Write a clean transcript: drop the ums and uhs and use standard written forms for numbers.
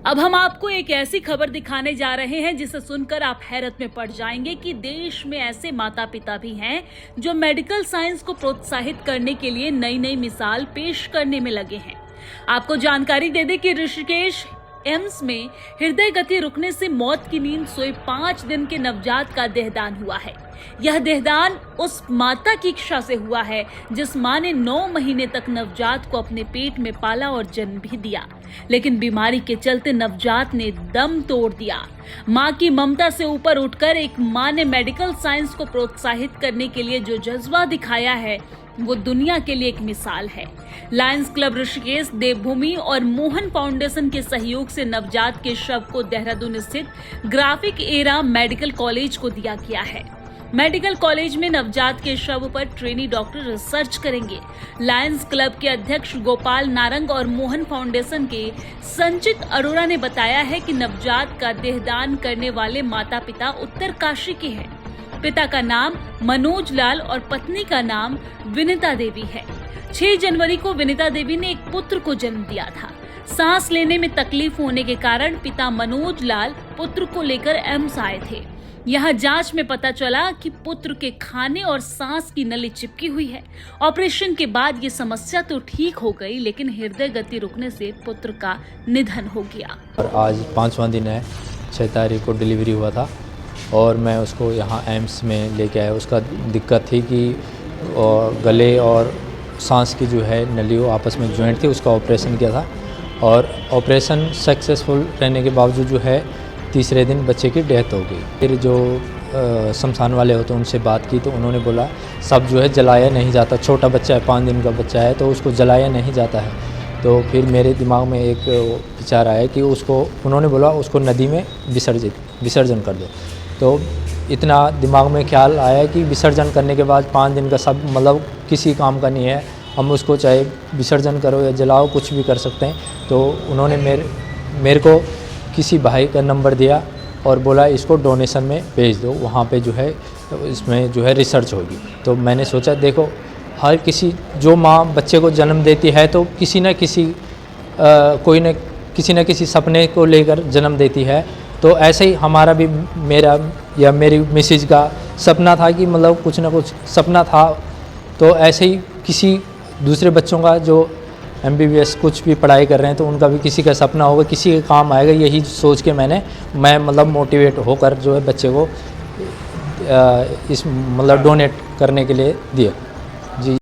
अब हम आपको एक ऐसी खबर दिखाने जा रहे हैं जिसे सुनकर आप हैरत में पड़ जाएंगे कि देश में ऐसे माता पिता भी हैं जो मेडिकल साइंस को प्रोत्साहित करने के लिए नई नई मिसाल पेश करने में लगे हैं। आपको जानकारी दे दें कि ऋषिकेश एम्स में हृदय गति रुकने से मौत की नींद सोए 5 दिन के नवजात का देहदान हुआ है। यह देहदान उस माता की इच्छा से हुआ है जिस मां ने 9 महीने तक नवजात को अपने पेट में पाला और जन्म भी दिया, लेकिन बीमारी के चलते नवजात ने दम तोड़ दिया। मां की ममता से ऊपर उठकर एक मां ने मेडिकल साइंस को प्रोत्साहित करने के लिए जो जज्बा दिखाया है वो दुनिया के लिए एक मिसाल है। लायंस क्लब ऋषिकेश, देवभूमि और मोहन फाउंडेशन के सहयोग से नवजात के शव को देहरादून स्थित ग्राफिक एरा मेडिकल कॉलेज को दिया गया है। मेडिकल कॉलेज में नवजात के शव पर ट्रेनी डॉक्टर रिसर्च करेंगे। लायंस क्लब के अध्यक्ष गोपाल नारंग और मोहन फाउंडेशन के संचित अरोड़ा ने बताया है कि नवजात का देहदान करने वाले माता पिता उत्तरकाशी के हैं। पिता का नाम मनोज लाल और पत्नी का नाम विनीता देवी है। 6 जनवरी को विनीता देवी ने एक पुत्र को जन्म दिया था। सांस लेने में तकलीफ होने के कारण पिता मनोज लाल पुत्र को लेकर एम्स आए थे। यहाँ जांच में पता चला कि पुत्र के खाने और सांस की नली चिपकी हुई है। ऑपरेशन के बाद ये समस्या तो ठीक हो गई, लेकिन हृदय गति रुकने से पुत्र का निधन हो गया। और आज 5वां दिन है, 6 तारीख को डिलीवरी हुआ था और मैं उसको यहाँ एम्स में लेके आया। उसका दिक्कत थी कि गले और सांस की जो है नली वो आपस में ज्वाइंट थी, उसका ऑपरेशन किया था और ऑपरेशन सक्सेसफुल रहने के बावजूद जो है तीसरे दिन बच्चे की डेथ हो गई। फिर जो शमशान वाले होते हैं उनसे बात की तो उन्होंने बोला सब जो है जलाया नहीं जाता, छोटा बच्चा है, 5 दिन का बच्चा है तो उसको जलाया नहीं जाता है। तो फिर मेरे दिमाग में एक विचार आया कि उसको, उन्होंने बोला उसको नदी में विसर्जन कर दो। तो इतना दिमाग में ख्याल आया कि विसर्जन करने के बाद 5 दिन का सब मतलब किसी काम का नहीं है, हम उसको चाहे विसर्जन करो या जलाओ कुछ भी कर सकते हैं। तो उन्होंने मेरे को किसी भाई का नंबर दिया और बोला इसको डोनेशन में भेज दो, वहाँ पे जो है इसमें जो है रिसर्च होगी। तो मैंने सोचा देखो हर किसी जो माँ बच्चे को जन्म देती है तो किसी न किसी सपने को लेकर जन्म देती है। तो ऐसे ही हमारा भी, मेरा या मेरी मिसेज का सपना था कि मतलब कुछ ना कुछ सपना था। तो ऐसे ही किसी दूसरे बच्चों का जो MBBS कुछ भी पढ़ाई कर रहे हैं तो उनका भी किसी का सपना होगा, किसी के काम आएगा, यही सोच के मैं मतलब मोटिवेट होकर जो है बच्चे को इस मतलब डोनेट करने के लिए दिया। जी।